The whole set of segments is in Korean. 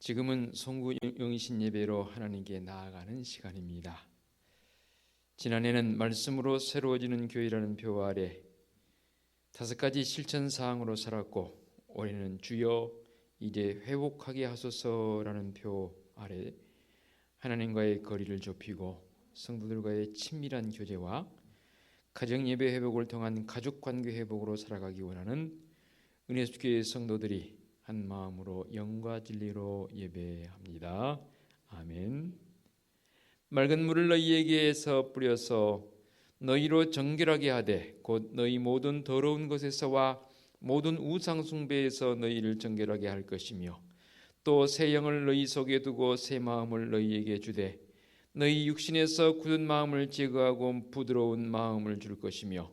지금은 송구영신 예배로 하나님께 나아가는 시간입니다. 지난해는 말씀으로 새로워지는 교회라는 표 아래 5가지 실천 사항으로 살았고, 올해는 주여 이제 회복하게 하소서라는 표 아래 하나님과의 거리를 좁히고 성도들과의 친밀한 교제와 가정 예배 회복을 통한 가족 관계 회복으로 살아가기 원하는 은혜수교회 성도들이 한 마음으로 영과 진리로 예배합니다. 아멘. 맑은 물을 너희에게서 뿌려서 너희로 정결하게 하되 곧 너희 모든 더러운 것에서와 모든 우상 숭배에서 너희를 정결하게 할 것이며, 또 새 영을 너희 속에 두고 새 마음을 너희에게 주되 너희 육신에서 굳은 마음을 제거하고 부드러운 마음을 줄 것이며,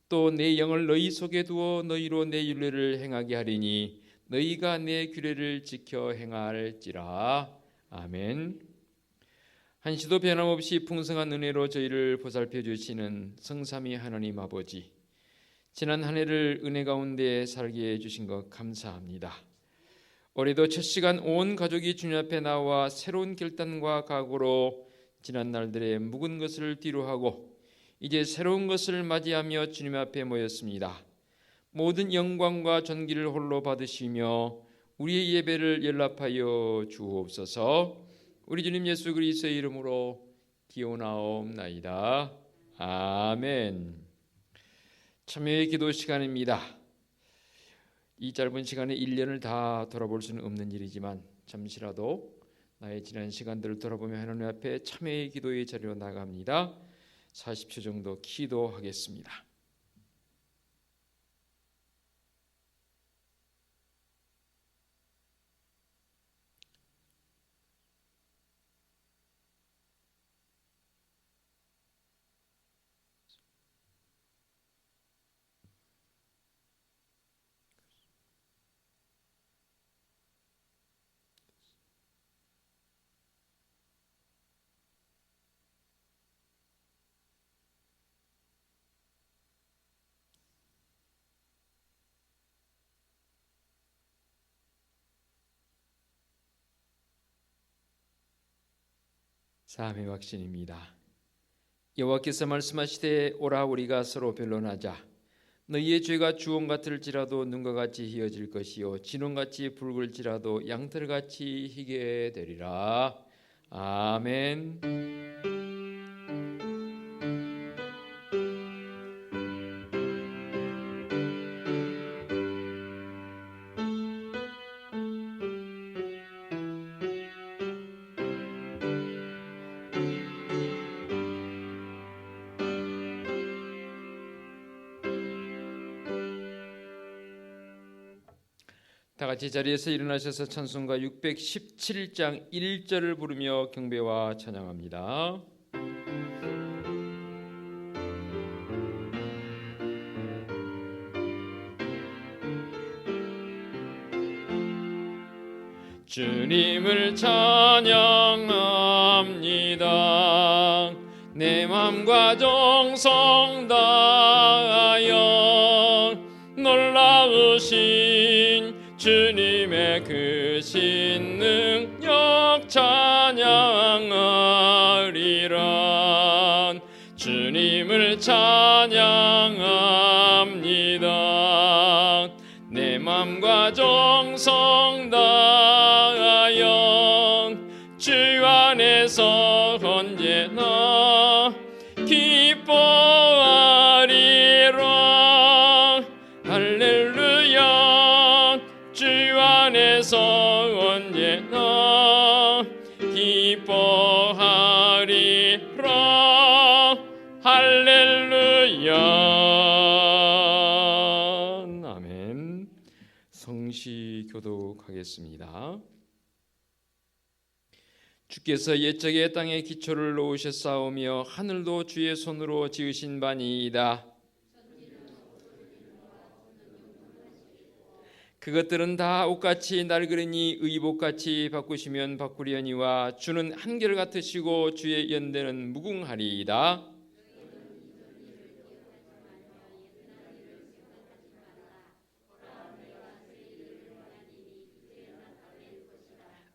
또 내 영을 너희 속에 두어 너희로 내 율례를 행하게 하리니 너희가 내 규례를 지켜 행할지라. 아멘. 한시도 변함없이 풍성한 은혜로 저희를 보살펴 주시는 성삼위 하나님 아버지, 지난 한 해를 은혜 가운데 살게 해주신 것 감사합니다. 올해도 첫 시간 온 가족이 주님 앞에 나와 새로운 결단과 각오로 지난 날들의 묵은 것을 뒤로하고 이제 새로운 것을 맞이하며 주님 앞에 모였습니다. 모든 영광과 존귀를 홀로 받으시며 우리의 예배를 연락하여 주옵소서. 우리 주님 예수 그리스도의 이름으로 기원하옵나이다. 아멘. 참여의 기도 시간입니다. 이 짧은 시간에 1년을 다 돌아볼 수는 없는 일이지만 잠시라도 나의 지난 시간들을 돌아보며 하나님 앞에 참여의 기도의 자리로 나갑니다. 40초 정도 기도하겠습니다. 사함의 확신입니다. 여호와께서 말씀하시되 오라 우리가 서로 변론하자. 너희의 죄가 주홍 같을지라도 눈과 같이 희어질 것이요 진홍같이 붉을지라도 양털같이 희게 되리라. 아멘. 다 같이 자리에서 일어나셔서 찬송가 617장 1절을 부르며 경배와 찬양합니다. 주님을 찬양합니다. 내 맘과 정성 다하여 놀라우신 주님의 크신 능력 찬양하리라. 주님을 찬양합니다. 내 맘과 정성 다하여 주 안에서 언제나 기뻐하리라. 할렐루야. 주 안에서 언제나 기뻐하리라. 할렐루야. 아멘. 성시 교독하겠습니다. 주께서 옛적에 땅에 기초를 놓으셨사오며 하늘도 주의 손으로 지으신 바니이다. 그것들은 다 옷같이 낡으리니 의복같이 바꾸시면 바꾸려니와 주는 한결같으시고 주의 연대는 무궁하리이다.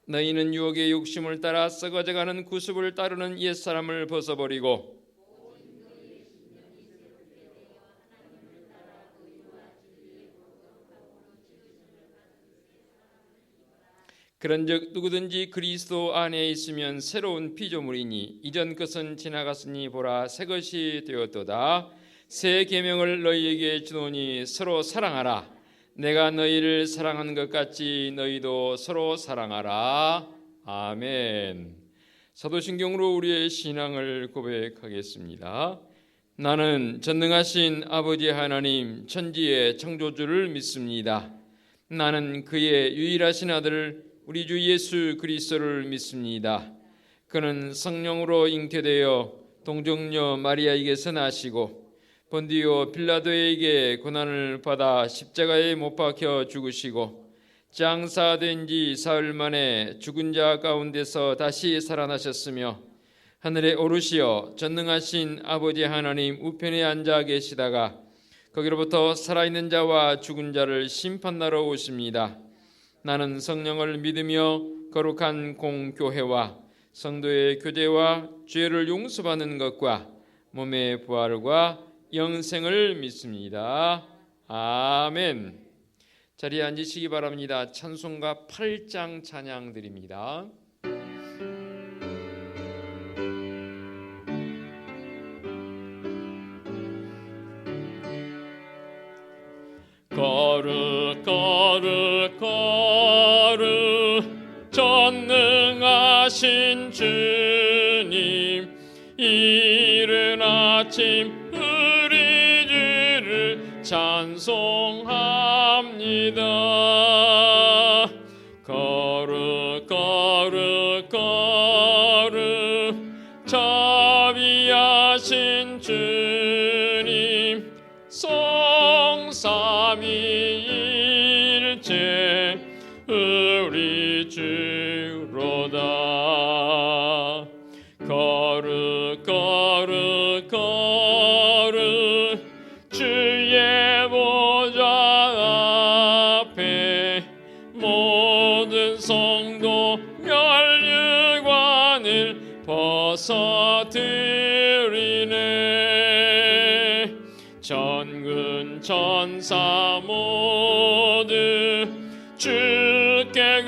너희는 유혹의 욕심을 따라 썩어져가는 구습을 따르는 옛사람을 벗어버리고 그런즉 누구든지 그리스도 안에 있으면 새로운 피조물이니 이전 것은 지나갔으니 보라 새 것이 되었도다. 새 계명을 너희에게 주노니 서로 사랑하라. 내가 너희를 사랑한 것 같이 너희도 서로 사랑하라. 아멘. 사도신경으로 우리의 신앙을 고백하겠습니다. 나는 전능하신 아버지 하나님 천지의 창조주를 믿습니다. 나는 그의 유일하신 아들 우리 주 예수 그리스도를 믿습니다. 그는 성령으로 잉태되어 동정녀 마리아에게서 나시고 본디오 빌라도에게 고난을 받아 십자가에 못 박혀 죽으시고 장사된 지 사흘 만에 죽은 자 가운데서 다시 살아나셨으며 하늘에 오르시어 전능하신 아버지 하나님 우편에 앉아 계시다가 거기로부터 살아있는 자와 죽은 자를 심판하러 오십니다. 나는 성령을 믿으며 거룩한 공교회와 성도의 교제와 죄를 용서받는 것과 몸의 부활과 영생을 믿습니다. 아멘. 자리에 앉으시기 바랍니다. 찬송가 8장 찬양 드립니다. 거룩 거룩 거룩 전능하신 주님 이른 아침 우리 주를 찬송합니다. 거룩 거룩 거룩 자비하신 주님 성삼위일체 우리 주로다. 거룩 거룩 거룩 주의 보좌 앞에 모든 성도 면류관을 벗어드리네. 천군 천사 모두 주께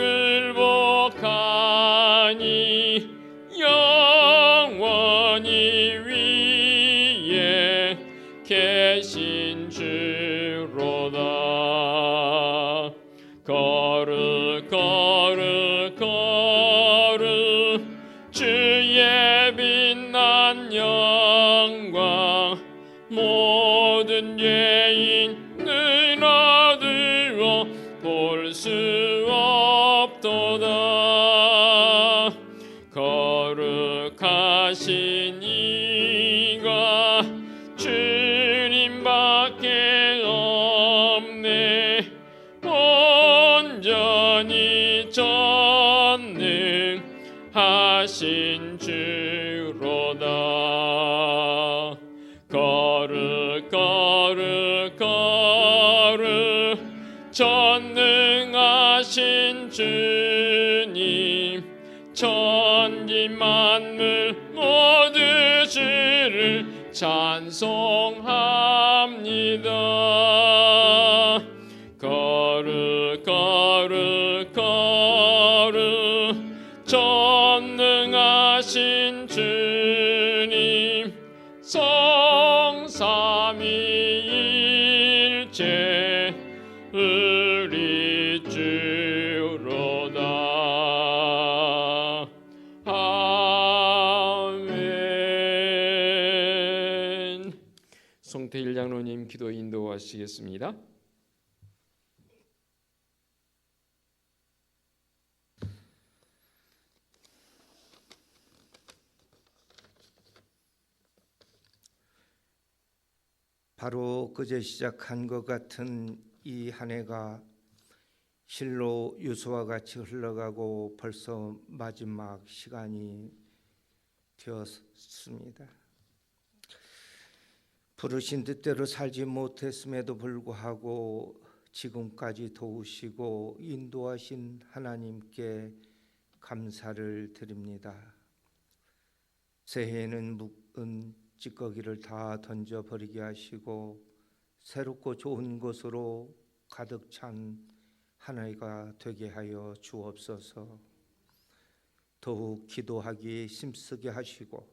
굴복하니 영원히 위에 계신 주로다. 거룩 거룩 거룩 주의 빛난 영광 모든 죄인 눈 어두워 볼 수 없도다. 거룩하신 이가 주님밖에 없네. 온전히 전능하신 주로다. 거룩 거룩 거룩 전능하신 주님 천지 만물 모두 주를 찬송합니다. 거룩 거룩 거룩 전능하신 주님 성삼위일체 우리 주로다. 아멘. 송태일 장로님 기도 인도하시겠습니다. 바로 그제 시작한 것 같은 이 한 해가 실로 유수와 같이 흘러가고 벌써 마지막 시간이 되었습니다. 부르신 뜻대로 살지 못했음에도 불구하고 지금까지 도우시고 인도하신 하나님께 감사를 드립니다. 새해에는 묵은 찌꺼기를 다 던져버리게 하시고 새롭고 좋은 것으로 가득 찬 한 해가 되게 하여 주옵소서. 더욱 기도하기에 힘쓰게 하시고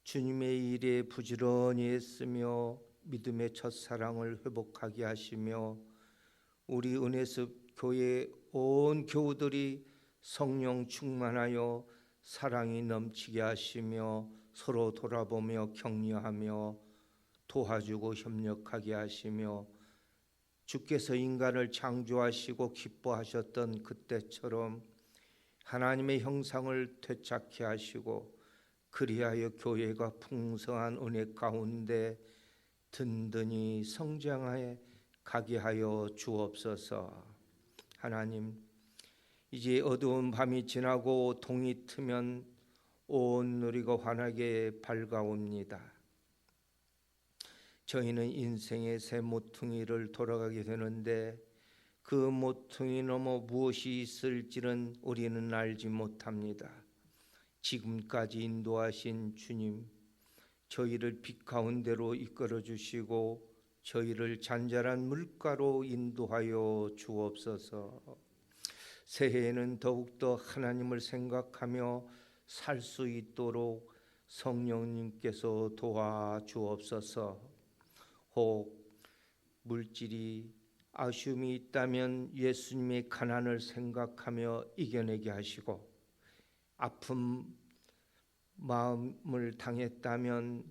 주님의 일에 부지런히 애쓰며 믿음의 첫사랑을 회복하게 하시며 우리 은혜습 교회 온 교우들이 성령 충만하여 사랑이 넘치게 하시며 서로 돌아보며 격려하며 도와주고 협력하게 하시며 주께서 인간을 창조하시고 기뻐하셨던 그때처럼 하나님의 형상을 되찾게 하시고 그리하여 교회가 풍성한 은혜 가운데 든든히 성장하여 가게 하여 주옵소서. 하나님, 이제 어두운 밤이 지나고 동이 트면 온 누리가 환하게 밝아옵니다. 저희는 인생의 새 모퉁이를 돌아가게 되는데 그 모퉁이 너머 무엇이 있을지는 우리는 알지 못합니다. 지금까지 인도하신 주님, 저희를 빛 가운데로 이끌어 주시고 저희를 잔잔한 물가로 인도하여 주옵소서. 새해에는 더욱더 하나님을 생각하며 살 수 있도록 성령님께서 도와주옵소서. 혹 물질이 아쉬움이 있다면 예수님의 가난을 생각하며 이겨내게 하시고 아픈 마음을 당했다면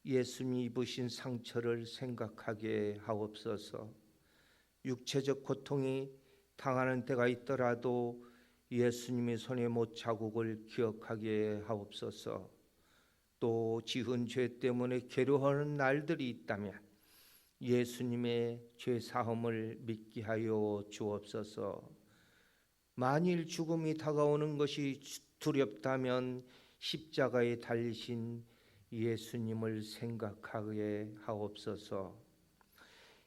예수님이 입으신 상처를 생각하게 하옵소서. 육체적 고통이 당하는 때가 있더라도 예수님의 손의 못자국을 기억하게 하옵소서. 또 지은 죄 때문에 괴로워하는 날들이 있다면 예수님의 죄 사함을 믿게 하여 주옵소서. 만일 죽음이 다가오는 것이 두렵다면 십자가에 달리신 예수님을 생각하게 하옵소서.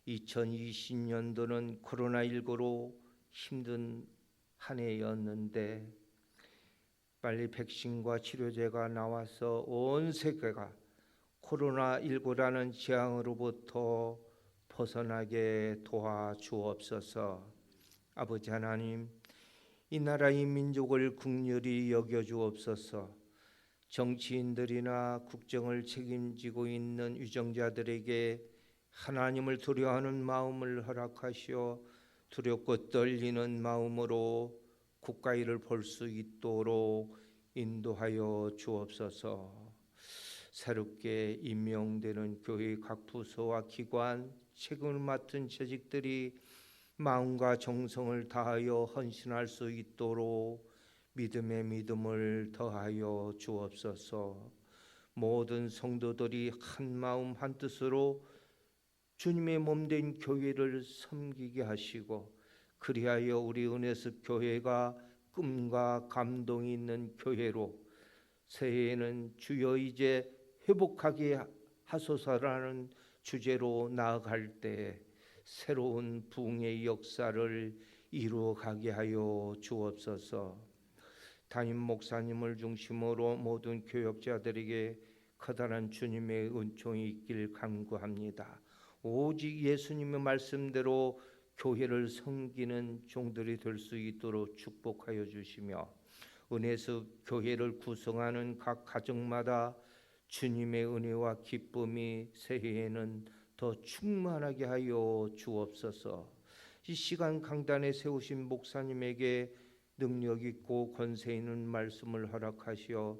2020년도는 코로나19로 힘든 한 해였는데 빨리 백신과 치료제가 나와서 온 세계가 코로나19라는 재앙으로부터 벗어나게 도와주옵소서. 아버지 하나님, 이 나라의 민족을 긍휼히 여겨주옵소서. 정치인들이나 국정을 책임지고 있는 유정자들에게 하나님을 두려워하는 마음을 허락하시어 두렵고 떨리는 마음으로 국가 일을 볼 수 있도록 인도하여 주옵소서. 새롭게 임명되는 교회 각 부서와 기관, 책임을 맡은 재직들이 마음과 정성을 다하여 헌신할 수 있도록 믿음의 믿음을 더하여 주옵소서. 모든 성도들이 한 마음 한 뜻으로 주님의 몸된 교회를 섬기게 하시고 그리하여 우리 은혜습 교회가 꿈과 감동이 있는 교회로 새해에는 주여 이제 회복하게 하소서라는 주제로 나아갈 때 새로운 부흥의 역사를 이루어가게 하여 주옵소서. 담임 목사님을 중심으로 모든 교역자들에게 커다란 주님의 은총이 있길 간구합니다. 오직 예수님의 말씀대로 교회를 섬기는 종들이 될 수 있도록 축복하여 주시며 은혜습 교회를 구성하는 각 가정마다 주님의 은혜와 기쁨이 새해에는 더 충만하게 하여 주옵소서. 이 시간 강단에 세우신 목사님에게 능력 있고 권세 있는 말씀을 허락하시어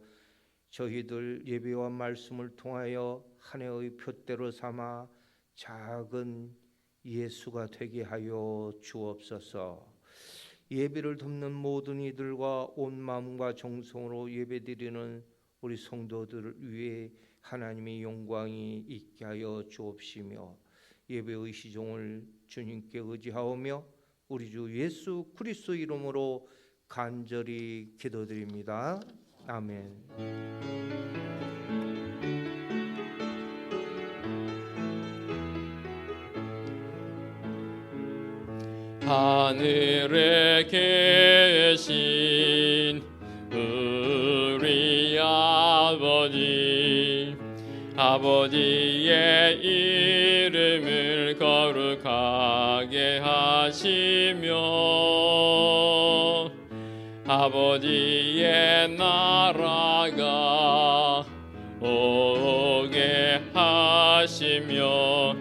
저희들 예배와 말씀을 통하여 한 해의 표대로 삼아 작은 예수가 되게 하여 주옵소서. 예배를 돕는 모든 이들과 온 마음과 정성으로 예배드리는 우리 성도들을 위해 하나님의 영광이 있게 하여 주옵시며 예배의 시종을 주님께 의지하오며 우리 주 예수 그리스도 이름으로 간절히 기도드립니다. 아멘. 하늘에 계신 아버지의 이름을 거룩하게 하시며 아버지의 나라가 오게 하시며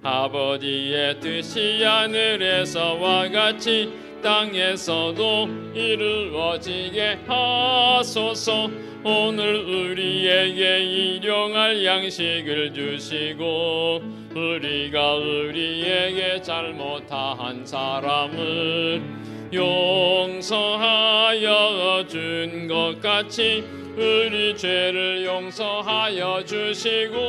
아버지의 뜻이 하늘에서와 같이 땅에서도 이루어지게 하소서. 오늘 우리에게 일용할 양식을 주시고 우리가 우리에게 잘못한 사람을 용서하여 준 것 같이 우리 죄를 용서하여 주시고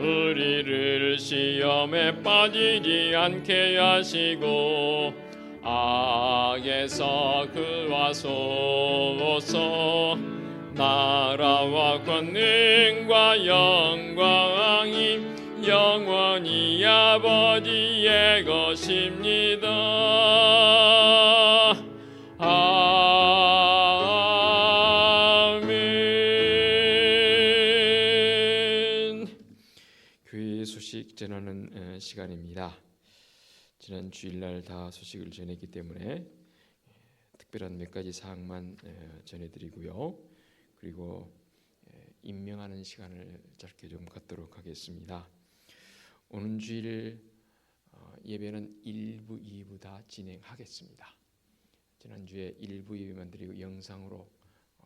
우리를 시험에 빠지지 않게 하시고 악에서 구하소서. 나라와 권능과 영광이 영원히 아버지의 것입니다. 아멘. 교회의 소식 전하는 시간입니다. 지난 주일날 다 소식을 전했기 때문에 특별한 몇 가지 사항만 전해드리고요. 그리고 임명하는 시간을 짧게 좀 갖도록 하겠습니다. 오는 주일 예배는 1부, 2부 다 진행하겠습니다. 지난주에 1부 예배만 드리고 영상으로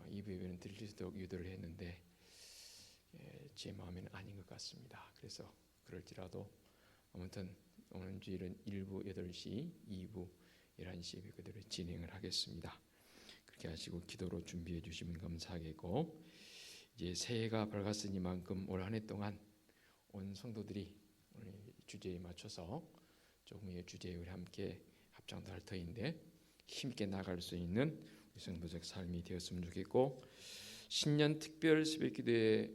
2부 예배는 드릴 수 있도록 유도를 했는데 제 마음에는 아닌 것 같습니다. 그래서 그럴지라도 아무튼 오는 주일은 1부 8시, 2부 11시 예배 그대로 진행을 하겠습니다. 그렇게 하시고 기도로 준비해 주시면 감사하겠고, 이제 새해가 밝았으니만큼 올 한 해 동안 온 성도들이 오늘 주제에 맞춰서 조금의 주제에 우리 함께 합장도 할 터인데 힘있게 나갈 수 있는 우리 성도적 삶이 되었으면 좋겠고, 신년 특별 새벽기도에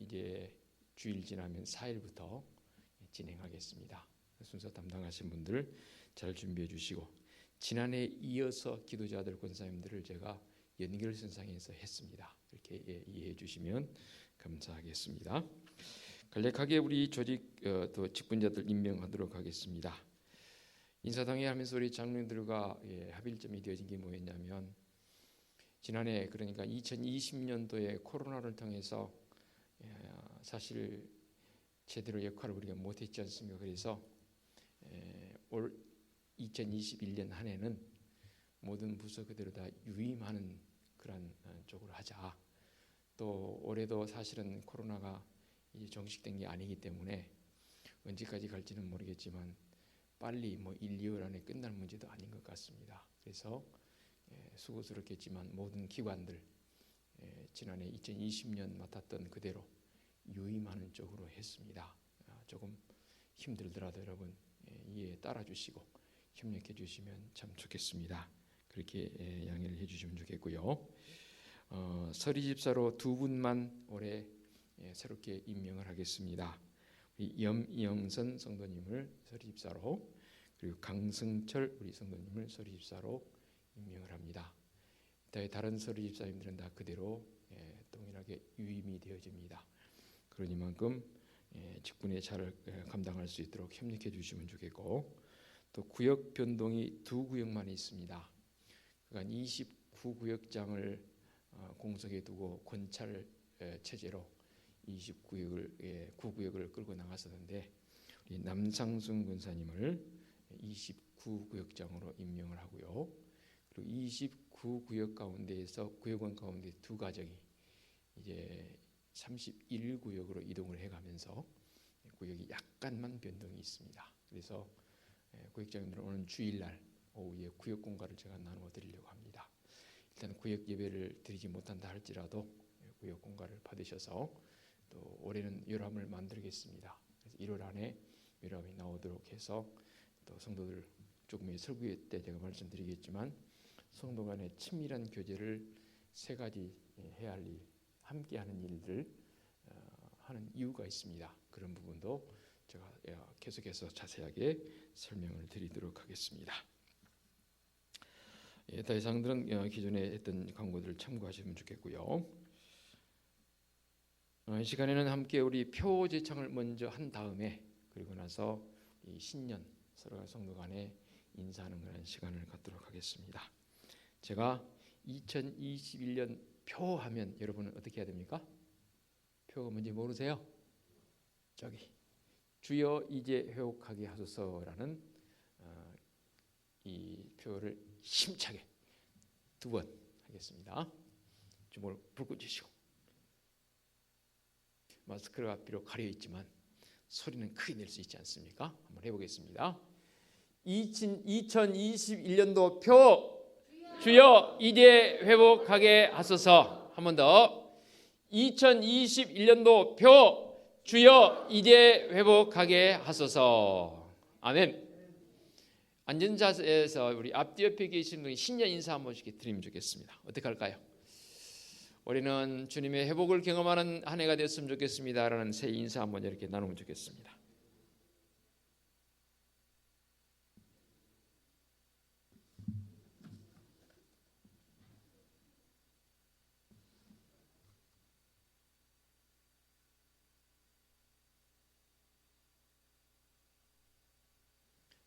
이제 주일 지나면 4일부터 진행하겠습니다. 순서 담당하신 분들 잘 준비해 주시고, 지난해 이어서 기도자들 권사님들을 제가 연결선상에서 했습니다. 이렇게 이해해 주시면 감사하겠습니다. 간략하게 우리 조직 또 직분자들 임명하도록 하겠습니다. 인사당회 하면서 우리 장로님들과 합일점이 되어진 게 뭐였냐면, 지난해 그러니까 2020년도에 코로나를 통해서 사실 제대로 역할을 우리가 못했지 않습니까? 그래서 올 2021년 한 해는 모든 부서 그대로 다 유임하는 그런 쪽으로 하자. 또 올해도 사실은 코로나가 이제 종식된 게 아니기 때문에 언제까지 갈지는 모르겠지만 빨리 1, 2월 안에 끝날 문제도 아닌 것 같습니다. 그래서 수고스럽겠지만 모든 기관들 지난해 2020년 맡았던 그대로 유임하는 쪽으로 했습니다. 조금 힘들더라도 여러분 이해에 따라주시고 협력해 주시면 참 좋겠습니다. 그렇게 양해를 해주시면 좋겠고요. 서리집사로 두 분만 올해 새롭게 임명을 하겠습니다. 우리 염영선 성도님을 서리집사로, 그리고 강승철 우리 성도님을 서리집사로 임명을 합니다. 다른 서리집사님들은 다 그대로 동일하게 유임이 되어집니다. 그러니만큼 직분에 잘 감당할 수 있도록 협력해 주시면 좋겠고, 또 구역 변동이 두 구역만 있습니다. 그러니까 29구역장을 공석에 두고 권찰 체제로 9구역을 끌고 나갔었는데, 우리 남상순 권사님을 29구역장으로 임명을 하고요. 그리고 29구역 가운데에서 구역원 가운데 두 가정이 이제 31구역으로 이동을 해가면서 구역이 약간만 변동이 있습니다. 그래서 구역장님들은 오늘 주일날 오후에 구역 공과를 제가 나누어 드리려고 합니다. 일단 구역 예배를 드리지 못한다 할지라도 구역 공과를 받으셔서 또 올해는 요람을 만들겠습니다. 그래서 1월 안에 요람이 나오도록 해서 또 성도들 조금의 설교 때 제가 말씀드리겠지만 성도 간의 친밀한 교제를 세 가지 해야 할 일, 함께하는 일들 하는 이유가 있습니다. 그런 부분도 제가 계속해서 자세하게 설명을 드리도록 하겠습니다. 더 이상들은 기존에 했던 광고들을 참고하시면 좋겠고요. 이 시간에는 함께 우리 표제창을 먼저 한 다음에 그리고 나서 이 신년 서로 성도 간에 인사하는 그런 시간을 갖도록 하겠습니다. 제가 2021년 표 하면 여러분은 어떻게 해야 됩니까? 표가 뭔지 모르세요? 저기 주여 이제 회복하게 하소서라는 이 표를 힘차게 2번 하겠습니다. 주먹을 불고 주시고 마스크가 비록 가려 있지만 소리는 크게 낼 수 있지 않습니까? 한번 해보겠습니다. 2021년도 표 주여 이제 회복하게 하소서. 한 번 더. 2021년도 표 주여 이제 회복하게 하소서. 아멘. 앉은 자세에서 우리 앞뒤 옆에 계신 분이 신년 인사 한 번씩 드리면 좋겠습니다. 어떻게 할까요? 우리는 주님의 회복을 경험하는 한 해가 됐으면 좋겠습니다라는 새 인사 한번 이렇게 나누면 좋겠습니다.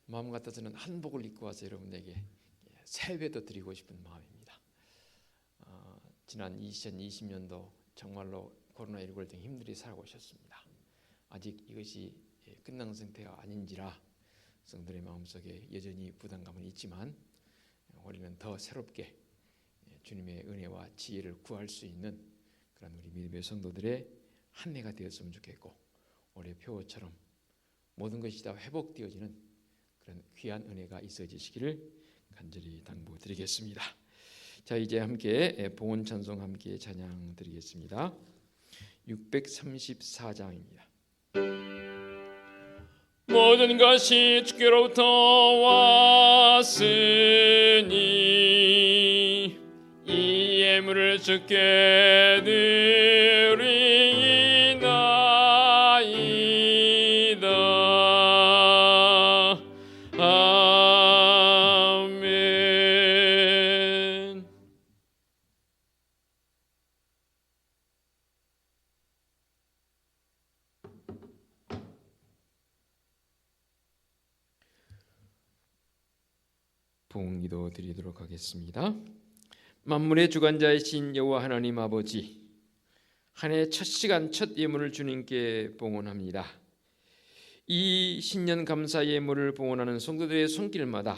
마음 같아서는 한복을 입고 와서 여러분에게 세배도 드리고 싶은 마음입니다. 지난 2020년도 정말로 코로나19를 통해 힘들이 살아오셨습니다. 아직 이것이 끝난 상태가 아닌지라 성도들의 마음속에 여전히 부담감은 있지만 우리는 더 새롭게 주님의 은혜와 지혜를 구할 수 있는 그런 우리 믿음의 성도들의 한 해가 되었으면 좋겠고 올해 표처럼 모든 것이 다 회복되어지는 그런 귀한 은혜가 있어지시기를 간절히 당부드리겠습니다. 자, 이제 함께 봉헌 찬송 함께 찬양 드리겠습니다. 634장입니다. 모든 것이 주께로부터 왔으니 이 예물을 주께 드리나이다. 아멘. 봉기도 드리도록 하겠습니다. 만물의 주관자이신 여호와 하나님 아버지, 한 해 첫 시간 첫 예물을 주님께 봉헌합니다. 이 신년 감사 예물을 봉헌하는 성도들의 손길마다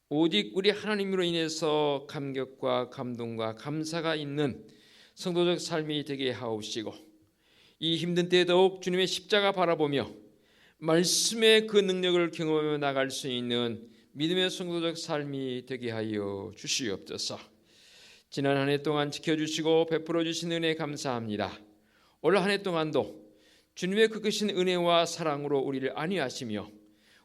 오직 우리 하나님으로 인해서 감격과 감동과 감사가 있는 성도적 삶이 되게 하옵시고, 이 힘든 때에 더욱 주님의 십자가 바라보며 말씀의 그 능력을 경험하며 나갈 수 있는 믿음의 성도적 삶이 되게 하여 주시옵소서. 지난 한 해 동안 지켜주시고 베풀어 주신 은혜 감사합니다. 올 한 해 동안도 주님의 그 크신 은혜와 사랑으로 우리를 안위하시며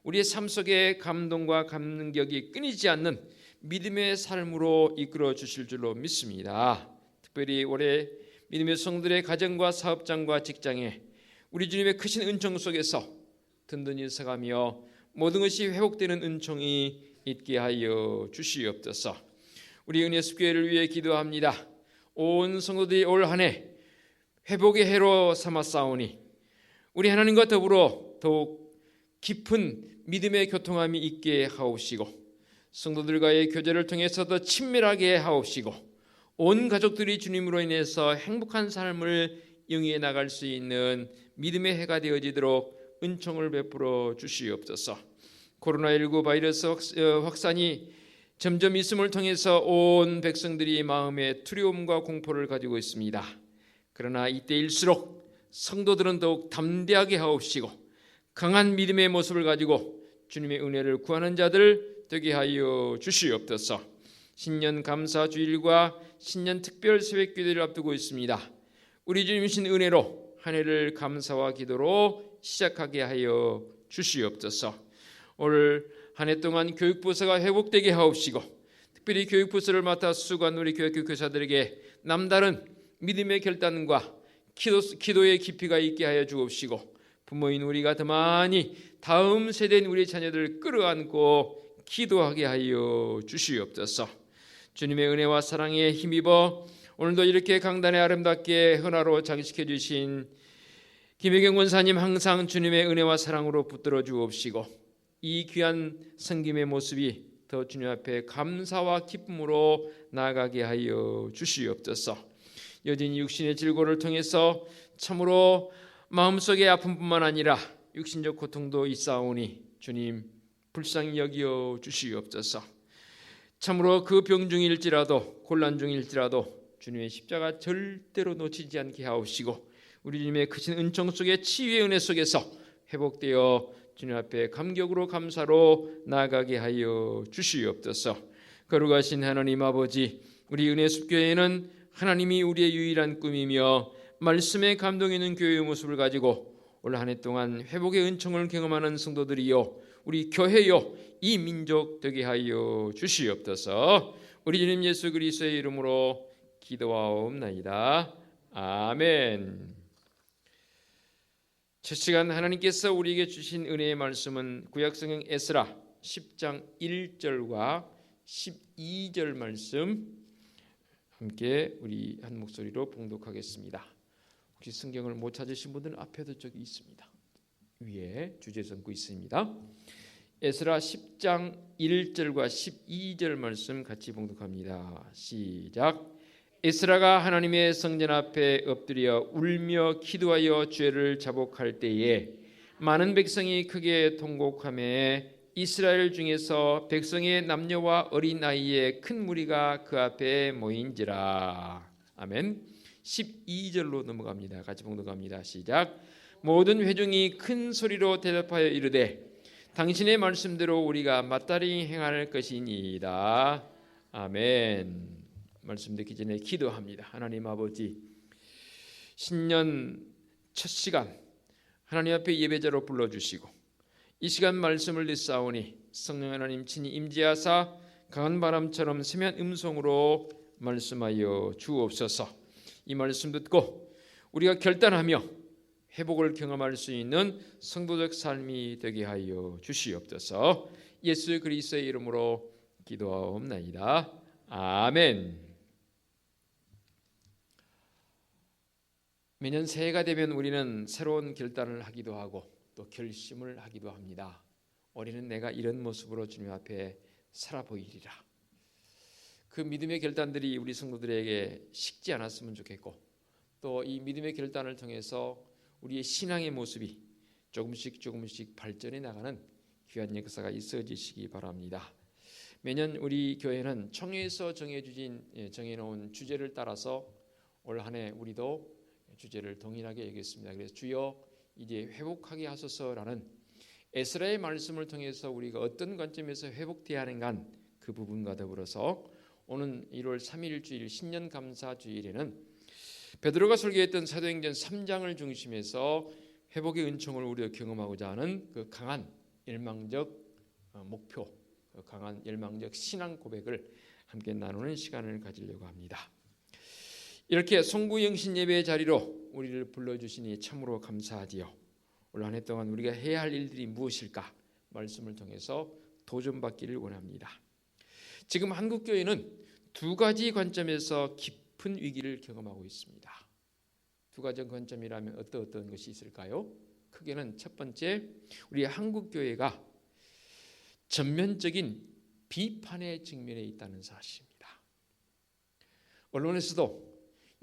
우리의 삶 속에 감동과 감격이 끊이지 않는 믿음의 삶으로 이끌어 주실 줄로 믿습니다. 특별히 올해 믿음의 성도들의 가정과 사업장과 직장에 우리 주님의 크신 은총 속에서 든든히 서가며 모든 것이 회복되는 은총이 있게 하여 주시옵소서. 우리 은혜숲교회를 위해 기도합니다. 온 성도들이 올 한 해 회복의 해로 삼았사오니 우리 하나님과 더불어 더욱 깊은 믿음의 교통함이 있게 하옵시고, 성도들과의 교제를 통해서 더 친밀하게 하옵시고, 온 가족들이 주님으로 인해서 행복한 삶을 영위해 나갈 수 있는 믿음의 해가 되어지도록 은총을 베풀어 주시옵소서. 코로나19 바이러스 확산이 점점 있음을 통해서 온 백성들이 마음에 두려움과 공포를 가지고 있습니다. 그러나 이때일수록 성도들은 더욱 담대하게 하옵시고 강한 믿음의 모습을 가지고 주님의 은혜를 구하는 자들 되게 하여 주시옵소서. 신년 감사 주일과 신년 특별 새벽 기도를 앞두고 있습니다. 우리 주님이신 은혜로 한 해를 감사와 기도로 시작하게 하여 주시옵소서. 올 한 해 동안 교육부서가 회복되게 하옵시고, 특별히 교육부서를 맡아 수고한 우리 교육교 교사들에게 남다른 믿음의 결단과 기도의 깊이가 있게 하여 주옵시고, 부모인 우리가 더 많이 다음 세대인 우리 자녀들을 끌어안고 기도하게 하여 주시옵소서. 주님의 은혜와 사랑에 힘입어 오늘도 이렇게 강단에 아름답게 헌화로 장식해 주신 김혜경 권사님 항상 주님의 은혜와 사랑으로 붙들어 주옵시고 이 귀한 섬김의 모습이 더 주님 앞에 감사와 기쁨으로 나아가게 하여 주시옵소서. 여전히 육신의 질고를 통해서 참으로 마음속의 아픔뿐만 아니라 육신적 고통도 있사오니 주님 불쌍히 여기어 주시옵소서. 참으로 그 병 중일지라도 곤란 중일지라도 주님의 십자가 절대로 놓치지 않게 하옵시고 우리 주님의 크신 은총 속에 치유의 은혜 속에서 회복되어 주님 앞에 감격으로 감사로 나아가게 하여 주시옵소서. 거룩하신 하나님 아버지, 우리 은혜숲교회는 하나님이 우리의 유일한 꿈이며 말씀에 감동 있는 교회의 모습을 가지고 올 한 해 동안 회복의 은총을 경험하는 성도들이요 우리 교회요 이 민족 되게 하여 주시옵소서. 우리 주님 예수 그리스도의 이름으로 기도하옵나이다. 아멘. 첫 시간 하나님께서 우리에게 주신 은혜의 말씀은 구약성경 에스라 10장 1절과 12절 말씀 함께 우리 한 목소리로 봉독하겠습니다. 혹시 성경을 못 찾으신 분들은 앞에도 저기 있습니다. 위에 주제 적고 있습니다. 에스라 10장 1절과 12절 말씀 같이 봉독합니다. 시작. 에스라가 하나님의 성전 앞에 엎드려 울며 기도하여 죄를 자복할 때에 많은 백성이 크게 통곡하며 이스라엘 중에서 백성의 남녀와 어린아이의 큰 무리가 그 앞에 모인지라. 아멘. 12절로 넘어갑니다. 같이 봉독합니다. 시작. 모든 회중이 큰 소리로 대답하여 이르되 당신의 말씀대로 우리가 마땅히 행할 것이니이다. 아멘. 말씀 듣기 전에 기도합니다. 하나님 아버지, 신년 첫 시간 하나님 앞에 예배자로 불러주시고 이 시간 말씀을 듣사오니 성령 하나님 친히 임재하사 강한 바람처럼 세미한 음성으로 말씀하여 주옵소서. 이 말씀 듣고 우리가 결단하며 회복을 경험할 수 있는 성도적 삶이 되게 하여 주시옵소서. 예수 그리스도의 이름으로 기도하옵나이다. 아멘. 매년 새해가 되면 우리는 새로운 결단을 하기도 하고 또 결심을 하기도 합니다. 올해는 내가 이런 모습으로 주님 앞에 살아 보이리라. 그 믿음의 결단들이 우리 성도들에게 식지 않았으면 좋겠고 또 이 믿음의 결단을 통해서 우리의 신앙의 모습이 조금씩 발전해 나가는 귀한 역사가 있어지시기 바랍니다. 매년 우리 교회는 청회에서 정해놓은 주제를 따라서 올 한 해 우리도 주제를 동일하게 여겼습니다. 그래서 주여 이제 회복하게 하소서라는 에스라의 말씀을 통해서 우리가 어떤 관점에서 회복되어야 하는가 그 부분과 더불어서 오는 1월 3일 주일 신년 감사 주일에는 베드로가 설교했던 사도행전 3장을 중심해서 회복의 은총을 우리가 경험하고자 하는 그 강한 열망적 목표, 그 강한 열망적 신앙 고백을 함께 나누는 시간을 가지려고 합니다. 이렇게 송구영신 예배의 자리로 우리를 불러주시니 참으로 감사하지요. 올 한 해 동안 우리가 해야 할 일들이 무엇일까 말씀을 통해서 도전받기를 원합니다. 지금 한국교회는 두 가지 관점에서 깊은 위기를 경험하고 있습니다. 두 가지 관점이라면 어떤 것이 있을까요? 크게는 첫 번째, 우리 한국교회가 전면적인 비판의 직면에 있다는 사실입니다. 언론에서도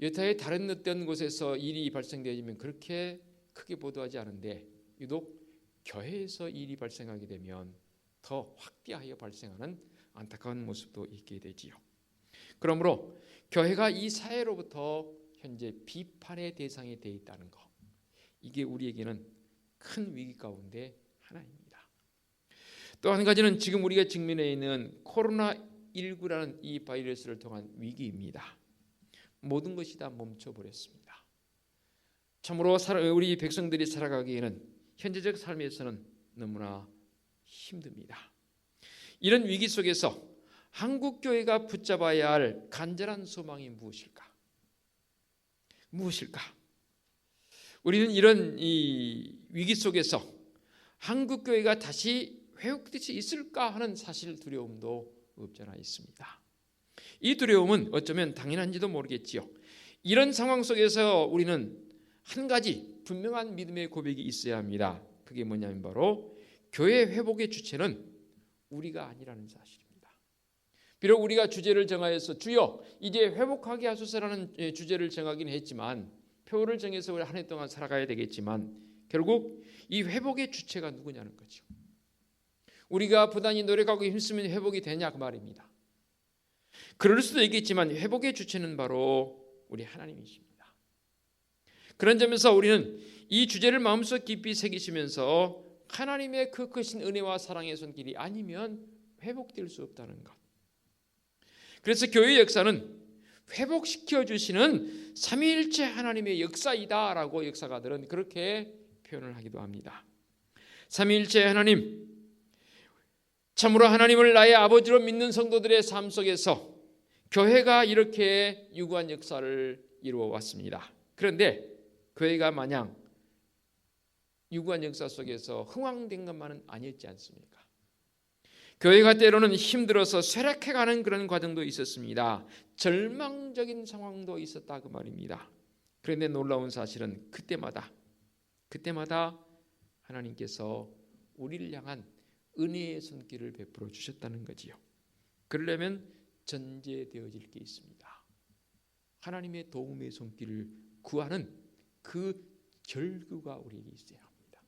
여타의 다른 어떤 곳에서 일이 발생되면 그렇게 크게 보도하지 않은데 유독 교회에서 일이 발생하게 되면 더 확대하여 발생하는 안타까운 모습도 있게 되지요. 그러므로 교회가 이 사회로부터 현재 비판의 대상이 되어 있다는 것, 이게 우리에게는 큰 위기 가운데 하나입니다. 또 한 가지는 지금 우리가 직면해 있는 코로나19라는 이 바이러스를 통한 위기입니다. 모든 것이 다 멈춰버렸습니다. 참으로 우리 백성들이 살아가기에는 현재적 삶에서는 너무나 힘듭니다. 이런 위기 속에서 한국교회가 붙잡아야 할 간절한 소망이 무엇일까? 우리는 이런 이 위기 속에서 한국교회가 다시 회복될 수 있을까 하는 사실 두려움도 없지 않아 있습니다. 이 두려움은 어쩌면 당연한지도 모르겠지요. 이런 상황 속에서 우리는 한 가지 분명한 믿음의 고백이 있어야 합니다. 그게 뭐냐면 바로 교회 회복의 주체는 우리가 아니라는 사실입니다. 비록 우리가 주제를 정하여서 주여 이제 회복하게 하소서라는 주제를 정하긴 했지만, 표를 정해서 우리 한 해 동안 살아가야 되겠지만, 결국 이 회복의 주체가 누구냐는 거죠. 우리가 부단히 노력하고 힘쓰면 회복이 되냐 그 말입니다. 그럴 수도 있겠지만 회복의 주체는 바로 우리 하나님이십니다. 그런 점에서 우리는 이 주제를 마음속 깊이 새기시면서 하나님의 그 크신 은혜와 사랑의 손길이 아니면 회복될 수 없다는 것. 그래서 교회의 역사는 회복시켜 주시는 삼위일체 하나님의 역사이다라고 역사가들은 그렇게 표현을 하기도 합니다. 삼위일체 하나님, 참으로 하나님을 나의 아버지로 믿는 성도들의 삶 속에서 교회가 이렇게 유구한 역사를 이루어 왔습니다. 그런데 교회가 마냥 유구한 역사 속에서 흥황된 것만은 아니었지 않습니까? 교회가 때로는 힘들어서 쇠락해가는 그런 과정도 있었습니다. 절망적인 상황도 있었다 그 말입니다. 그런데 놀라운 사실은 그때마다 하나님께서 우리를 향한 은혜의 손길을 베풀어 주셨다는 거지요. 그러려면 전제되어질 게 있습니다. 하나님의 도움의 손길을 구하는 그 결구가 우리에게 있어야 합니다.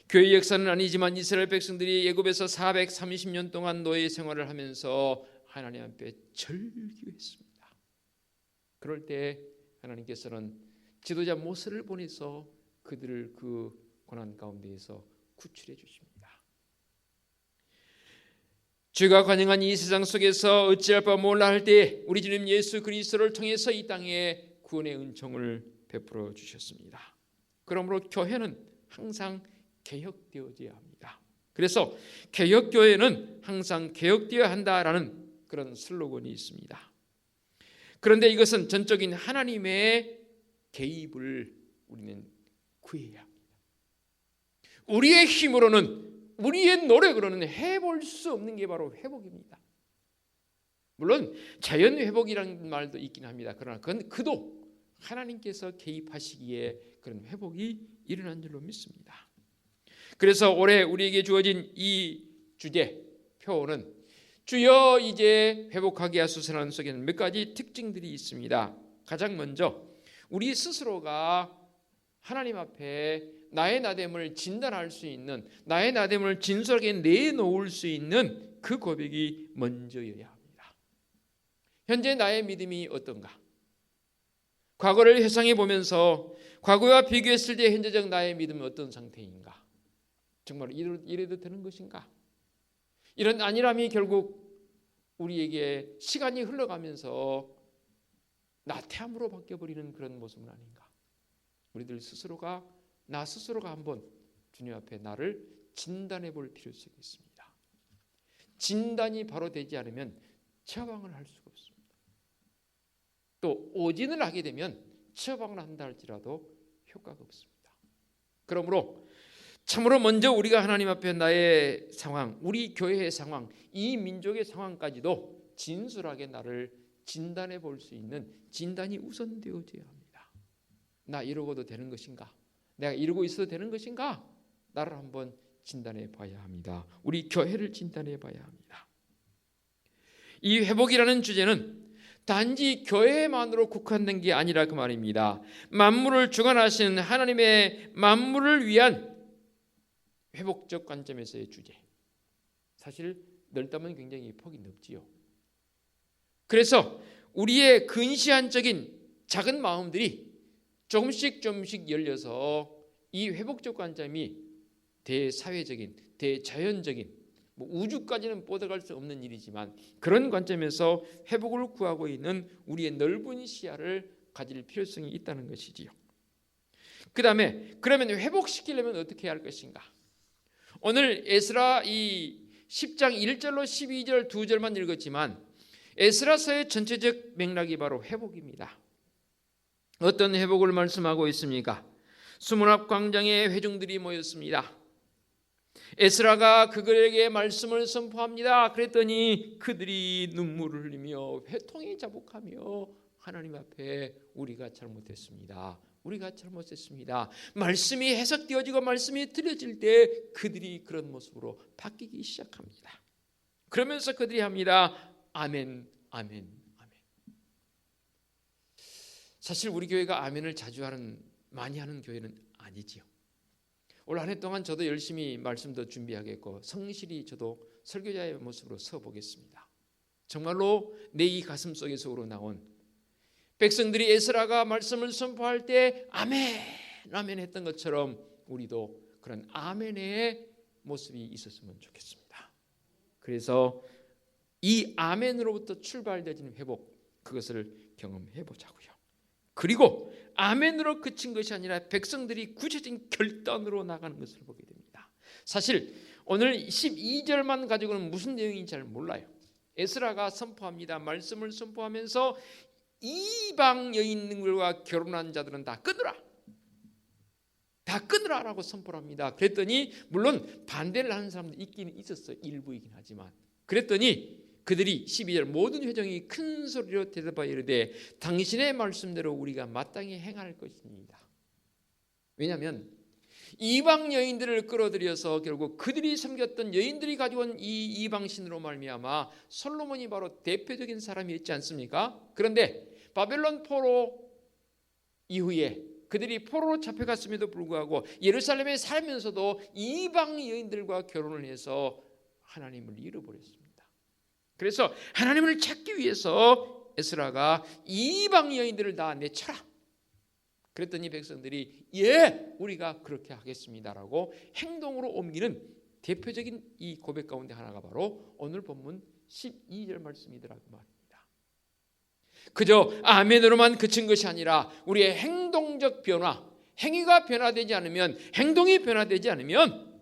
교회 역사는 아니지만 이스라엘 백성들이 애굽에서 430년 동안 노예 생활을 하면서 하나님 앞에 절규했습니다. 그럴 때 하나님께서는 지도자 모세를 보내서 그들을 그 고난 가운데에서 구출해 주십니다. 죄가 관영한 이 세상 속에서 어찌할 바 몰라 할 때 우리 주님 예수 그리스도를 통해서 이 땅에 구원의 은총을 베풀어 주셨습니다. 그러므로 교회는 항상 개혁되어져야 합니다. 그래서 개혁교회는 항상 개혁되어야 한다라는 그런 슬로건이 있습니다. 그런데 이것은 전적인 하나님의 개입을 우리는 구해야 합니다. 우리의 힘으로는, 우리의 노력으로는 해볼 수 없는 게 바로 회복입니다. 물론 자연 회복이라는 말도 있긴 합니다. 그러나 그도 하나님께서 개입하시기에 그런 회복이 일어난 줄로 믿습니다. 그래서 올해 우리에게 주어진 이 주제 표어는 주여 이제 회복하게 하소서라는 속에는 몇 가지 특징들이 있습니다. 가장 먼저 우리 스스로가 하나님 앞에 나의 나됨을 진단할 수 있는, 나의 나됨을 진솔하게 내놓을 수 있는 그 고백이 먼저여야 합니다. 현재 나의 믿음이 어떤가? 과거를 회상해 보면서 과거와 비교했을 때 현재적 나의 믿음은 어떤 상태인가? 정말 이래도 되는 것인가? 이런 안일함이 결국 우리에게 시간이 흘러가면서 나태함으로 바뀌어버리는 그런 모습은 아닌가? 우리들 스스로가, 나 스스로가 한번 주님 앞에 나를 진단해 볼 필요성이 있습니다. 진단이 바로 되지 않으면 처방을 할 수가 없습니다. 또 오진을 하게 되면 처방을 한다 할지라도 효과가 없습니다. 그러므로 참으로 먼저 우리가 하나님 앞에 나의 상황, 우리 교회의 상황, 이 민족의 상황까지도 진솔하게 나를 진단해 볼 수 있는 진단이 우선되어져야 합니다. 나 이러고도 되는 것인가? 내가 이러고 있어도 되는 것인가? 나를 한번 진단해 봐야 합니다. 우리 교회를 진단해 봐야 합니다. 이 회복이라는 주제는 단지 교회만으로 국한된 게 아니라 그 말입니다. 만물을 주관하시는 하나님의 만물을 위한 회복적 관점에서의 주제. 사실 넓다면 굉장히 폭이 넓지요. 그래서 우리의 근시안적인 작은 마음들이 조금씩 열려서 이 회복적 관점이 대사회적인, 대자연적인, 우주까지는 뻗어갈 수 없는 일이지만 그런 관점에서 회복을 구하고 있는 우리의 넓은 시야를 가질 필요성이 있다는 것이지요. 그 다음에 그러면 회복시키려면 어떻게 해야 할 것인가? 오늘 에스라 이 10장 1절로 12절 2절만 읽었지만 에스라서의 전체적 맥락이 바로 회복입니다. 어떤 회복을 말씀하고 있습니까? 수문 앞 광장에 회중들이 모였습니다. 에스라가 그들에게 말씀을 선포합니다. 그랬더니 그들이 눈물을 흘리며 회통이 자복하며 하나님 앞에 우리가 잘못했습니다. 우리가 잘못했습니다. 말씀이 해석되어지고 말씀이 들려질 때 그들이 그런 모습으로 바뀌기 시작합니다. 그러면서 그들이 합니다. 아멘, 아멘, 아멘. 사실 우리 교회가 아멘을 자주 많이 하는 교회는 아니지요. 올 한 해 동안 저도 열심히 말씀도 준비하겠고 성실히 저도 설교자의 모습으로 서보겠습니다. 정말로 내 이 가슴 속에서 우러나온 백성들이 에스라가 말씀을 선포할 때 아멘, 아멘 했던 것처럼 우리도 그런 아멘의 모습이 있었으면 좋겠습니다. 그래서 이 아멘으로부터 출발되는 회복, 그것을 경험해 보자고요. 그리고 아멘으로 그친 것이 아니라 백성들이 구체적인 결단으로 나가는 것을 보게 됩니다. 사실 오늘 12절만 가지고는 무슨 내용인지 잘 몰라요. 에스라가 선포합니다. 말씀을 선포하면서 이방 여인들과 결혼한 자들은 다 끊으라, 다 끊으라라고 선포를 합니다. 그랬더니 물론 반대를 하는 사람도 있긴 있었어요. 일부이긴 하지만. 그랬더니 그들이 12절 모든 회중이 큰 소리로 대답하여 이르되 당신의 말씀대로 우리가 마땅히 행할 것입니다. 왜냐하면 이방 여인들을 끌어들여서 결국 그들이 섬겼던 여인들이 가지고 온 이 이방신으로 말미암아 솔로몬이 바로 대표적인 사람이었지 않습니까? 그런데 바벨론 포로 이후에 그들이 포로로 잡혀갔음에도 불구하고 예루살렘에 살면서도 이방 여인들과 결혼을 해서 하나님을 잃어버렸습니다. 그래서 하나님을 찾기 위해서 에스라가 이방 여인들을 다 내쳐라. 그랬더니 백성들이 예, 우리가 그렇게 하겠습니다라고 행동으로 옮기는 대표적인 이 고백 가운데 하나가 바로 오늘 본문 12절 말씀이더라고 말입니다. 그저 아멘으로만 그친 것이 아니라 우리의 행동적 변화, 행위가 변화되지 않으면, 행동이 변화되지 않으면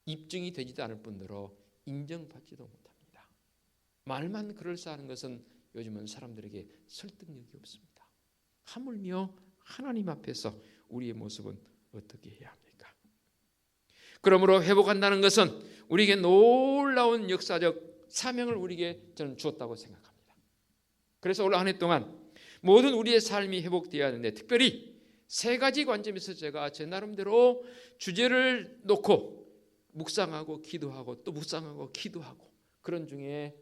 입증이 되지도 않을 뿐더러 인정받지도 못합니다. 말만 그럴싸한 것은 요즘은 사람들에게 설득력이 없습니다. 하물며 하나님 앞에서 우리의 모습은 어떻게 해야 합니까? 그러므로 회복한다는 것은 우리에게 놀라운 역사적 사명을 우리에게 저는 주었다고 생각합니다. 그래서 올 한 해 동안 모든 우리의 삶이 회복되어야 하는데 특별히 세 가지 관점에서 제가 제 나름대로 주제를 놓고 묵상하고 기도하고 또 묵상하고 기도하고 그런 중에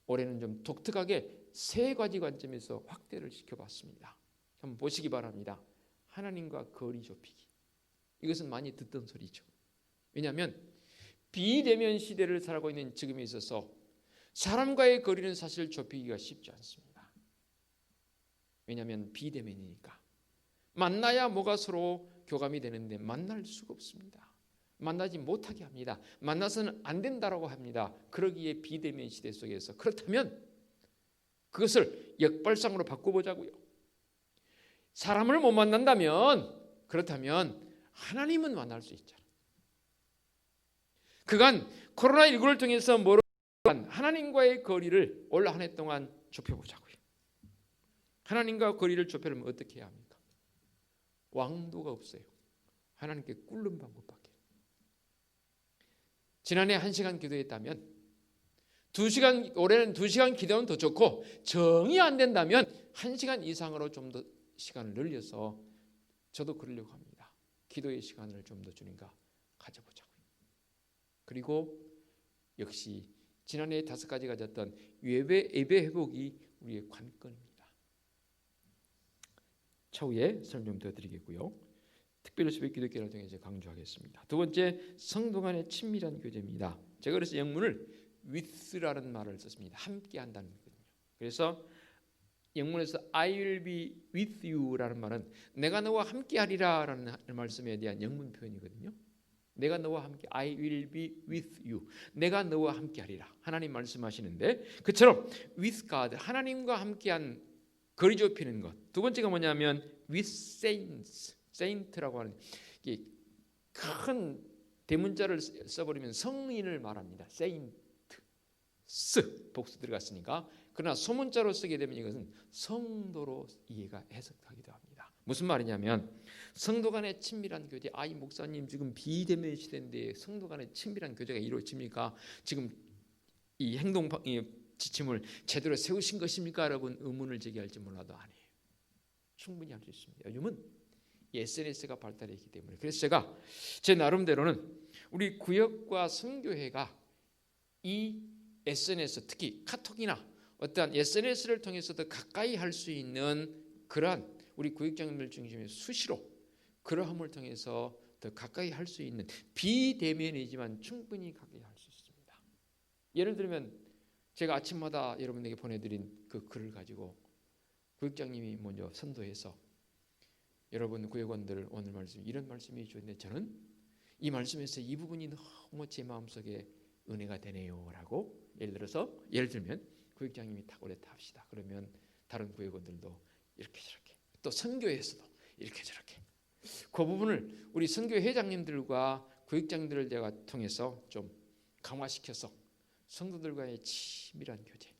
올해는 좀 독특하게 세 가지 관점에서 확대를 시켜봤습니다. 한번 보시기 바랍니다. 하나님과 거리 좁히기. 이것은 많이 듣던 소리죠. 왜냐하면 비대면 시대를 살고 있는 지금에 있어서 사람과의 거리는 사실 좁히기가 쉽지 않습니다. 왜냐하면 비대면이니까. 만나야 뭐가 서로 교감이 되는데 만날 수가 없습니다. 만나지 못하게 합니다. 만나서는 안 된다라고 합니다. 그러기에 비대면 시대 속에서 그렇다면 그것을 역발상으로 바꿔보자고요. 사람을 못 만난다면 그렇다면 하나님은 만날 수 있잖아요. 그간 코로나19를 통해서 하나님과의 거리를 올 한 해 동안 좁혀보자고요. 하나님과 거리를 좁히려면 어떻게 해야 합니까? 왕도가 없어요. 하나님께 꿇는 방법밖에. 지난해 1시간 기도했다면 2시간, 올해는 2시간 기도하면 더 좋고 정이 안 된다면 1시간 이상으로 좀 더 시간을 늘려서 저도 그러려고 합니다. 기도의 시간을 좀 더 주님과 가져보자고요. 그리고 역시 지난해 5가지 가졌던 예배 회복이 우리의 관건입니다. 차후에 설명 더 드리겠고요. 특별히 새벽 기도회를 통해서 강조하겠습니다. 두 번째, 성도 간의 친밀한 교제입니다. 제가 그래서 영문을 with라는 말을 썼습니다. 함께 한다는 거거든요. 그래서 영문에서 I will be with you라는 말은 내가 너와 함께 하리라라는 말씀에 대한 영문 표현이거든요. 내가 너와 함께 I will be with you. 내가 너와 함께 하리라. 하나님 말씀하시는데 그처럼 with God, 하나님과 함께한 거리 좁히는 것. 두 번째가 뭐냐면 with saints. saint라고 하는 이 큰 대문자를 써버리면 성인을 말합니다. saint. 복수 들어갔으니까. 그러나 소문자로 쓰게 되면 이것은 성도로 이해가 해석하기도 합니다. 무슨 말이냐면 성도 간의 친밀한 교제. 이 목사님 지금 비대면 시대인데 성도 간의 친밀한 교제가 이루어집니까? 지금 이 행동 지침을 제대로 세우신 것입니까? 여러분 의문을 제기할지 몰라도 아니에요. 충분히 할 수 있습니다. 요즘은 SNS가 발달했기 때문에. 그래서 제가 제 나름대로는 우리 구역과 선교회가 이 SNS, 특히 카톡이나 어떠한 SNS를 통해서 더 가까이 할 수 있는 그러한 우리 구역장님들 중심의 수시로 그러함을 통해서 더 가까이 할 수 있는 비대면이지만 충분히 가까이 할 수 있습니다. 예를 들면 제가 아침마다 여러분에게 보내드린 그 글을 가지고 구역장님이 먼저 선도해서 여러분 구역원들 오늘 말씀 이런 말씀이 주었는데 저는 이 말씀에서 이 부분이 너무 제 마음속에 은혜가 되네요 라고 예를 들면 구역장님이 탁 올렸다 합시다. 그러면 다른 구역원들도 이렇게 저렇게 또 선교회에서도 이렇게 저렇게 그 부분을 우리 선교회 회장님들과 구역장들을 제가 통해서 좀 강화시켜서 성도들과의 친밀한 교제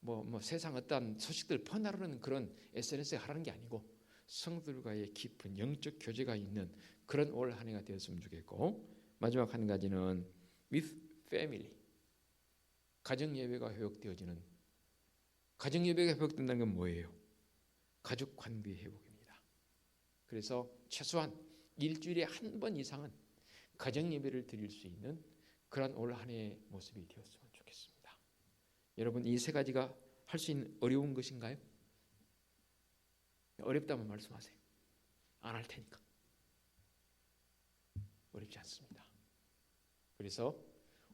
뭐 세상 어떤 소식들 퍼나르는 그런 SNS에 하라는 게 아니고 성도들과의 깊은 영적 교제가 있는 그런 올 한 해가 되었으면 좋겠고, 마지막 한 가지는 with family, 가정 예배가 회복되어지는. 가정 예배가 회복된다는 건 뭐예요? 가족 관계 회복입니다. 그래서 최소한 일주일에 한 번 이상은 가정 예배를 드릴 수 있는 그런 올 한 해의 모습이 되었으면 좋겠습니다. 여러분 이 세 가지가 할 수 있는 어려운 것인가요? 어렵다면 말씀하세요. 안 할 테니까. 어렵지 않습니다. 그래서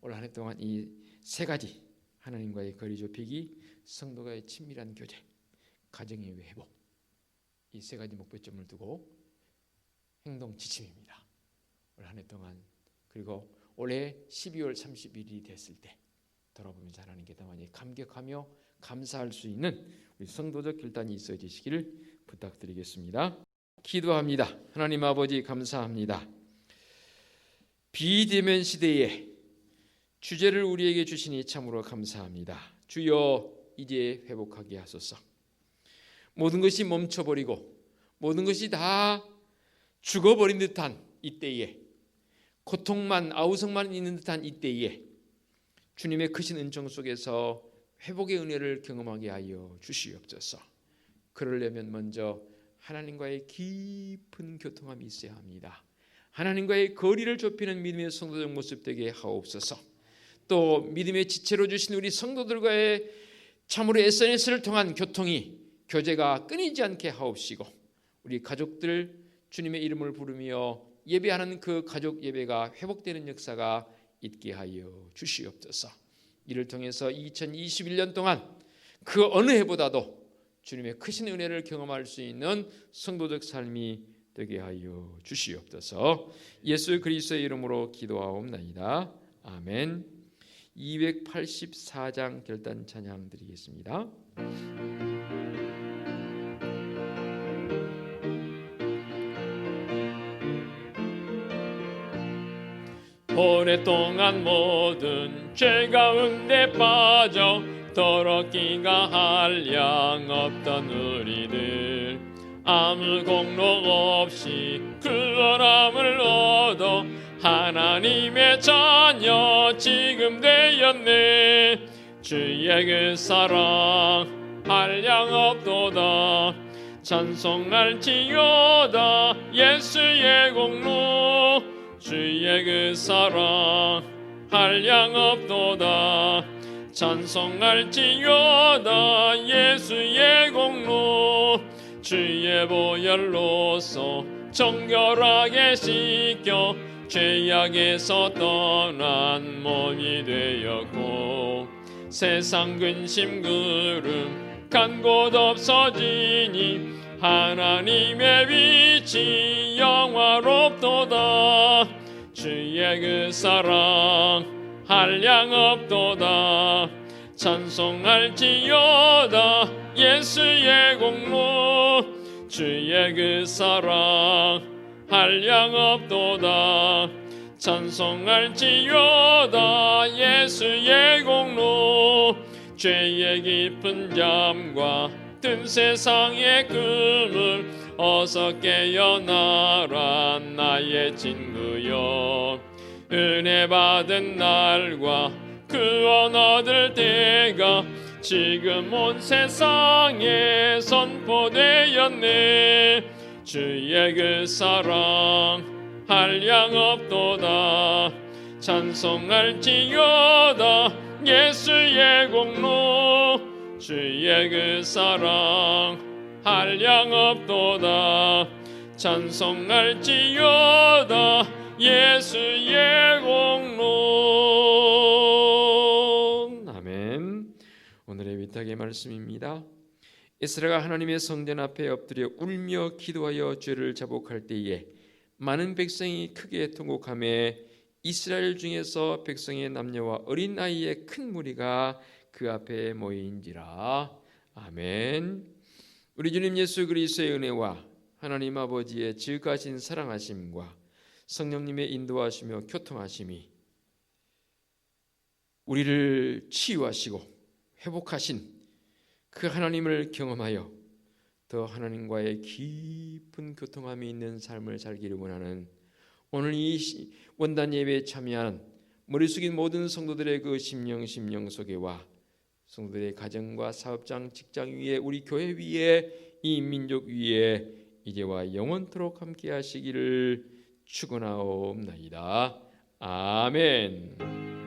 올 한 해 동안 이 세 가지, 하나님과의 거리 좁히기, 성도와의 친밀한 교제, 가정의 회복, 이 세 가지 목표점을 두고 행동 지침입니다. 올 한 해 동안, 그리고 올해 12월 31일이 됐을 때 돌아보면서 하나님께 더 많이 감격하며 감사할 수 있는 우리 성도적 결단이 있어지시기를 부탁드리겠습니다. 기도합니다. 하나님 아버지 감사합니다. 비대면 시대에 주제를 우리에게 주시니 참으로 감사합니다. 주여 이제 회복하게 하소서. 모든 것이 멈춰버리고 모든 것이 다 죽어버린 듯한 이때에, 고통만 아우성만 있는 듯한 이때에 주님의 크신 은총 속에서 회복의 은혜를 경험하게 하여 주시옵소서. 그러려면 먼저 하나님과의 깊은 교통함이 있어야 합니다. 하나님과의 거리를 좁히는 믿음의 성도적 모습 되게 하옵소서. 또 믿음의 지체로 주신 우리 성도들과의 참으로 SNS를 통한 교제가 끊이지 않게 하옵시고, 우리 가족들 주님의 이름을 부르며 예배하는 그 가족 예배가 회복되는 역사가 있게 하여 주시옵소서. 이를 통해서 2021년 동안 그 어느 해보다도 주님의 크신 은혜를 경험할 수 있는 성도적 삶이 되게 하여 주시옵소서. 예수 그리스도의 이름으로 기도하옵나이다. 아멘. 284장 결단 찬양 드리겠습니다. 오랫동안 모든 죄 가운데 빠져 더럽기가 한량 없던 우리들, 아무 공로 없이 구원함을 얻어 하나님의 자녀 지금 되었네. 주의 그 사랑 한량 없도다. 찬송할지어다 예수의 공로. 주의 그 사랑 한량 없도다. 찬송할지어다 예수의 공로. 주의 보혈로서 정결하게 씻겨 죄악에서 떠난 몸이 되었고, 세상 근심 구름 간 곳 없어지니 하나님의 빛이 영화롭도다. 주의 그 사랑 한량 없도다. 찬송할지어다 예수의 공로. 주의 그 사랑 한량 없도다. 찬송할지어다 예수의 공로. 죄의 깊은 잠과 든 세상의 꿈을 어서 깨어나라 나의 친구여. 은혜 받은 날과 구원 얻을 때가 지금 온 세상에 선포되었네. 주의 그 사랑 한량없도다. 찬송할지어다 예수의 공로. 주의 그 사랑 한량없도다. 찬송할지어다 예수의 공로. 아멘. 오늘의 위탁의 말씀입니다. 에스라가 하나님의 성전 앞에 엎드려 울며 기도하여 죄를 자복할 때에 많은 백성이 크게 통곡하며 이스라엘 중에서 백성의 남녀와 어린 아이의 큰 무리가 그 앞에 모인지라. 아멘. 우리 주님 예수 그리스도의 은혜와 하나님 아버지의 지극하신 사랑하심과 성령님의 인도하시며 교통하심이 우리를 치유하시고 회복하신 그 하나님을 경험하여 더 하나님과의 깊은 교통함이 있는 삶을 살기를 원하는 오늘 이 원단 예배에 참여한 머리 숙인 모든 성도들의 그 심령 속에와 성도들의 가정과 사업장, 직장 위에, 우리 교회 위에, 이 민족 위에 이제와 영원토록 함께 하시기를 축원하옵나이다. 아멘.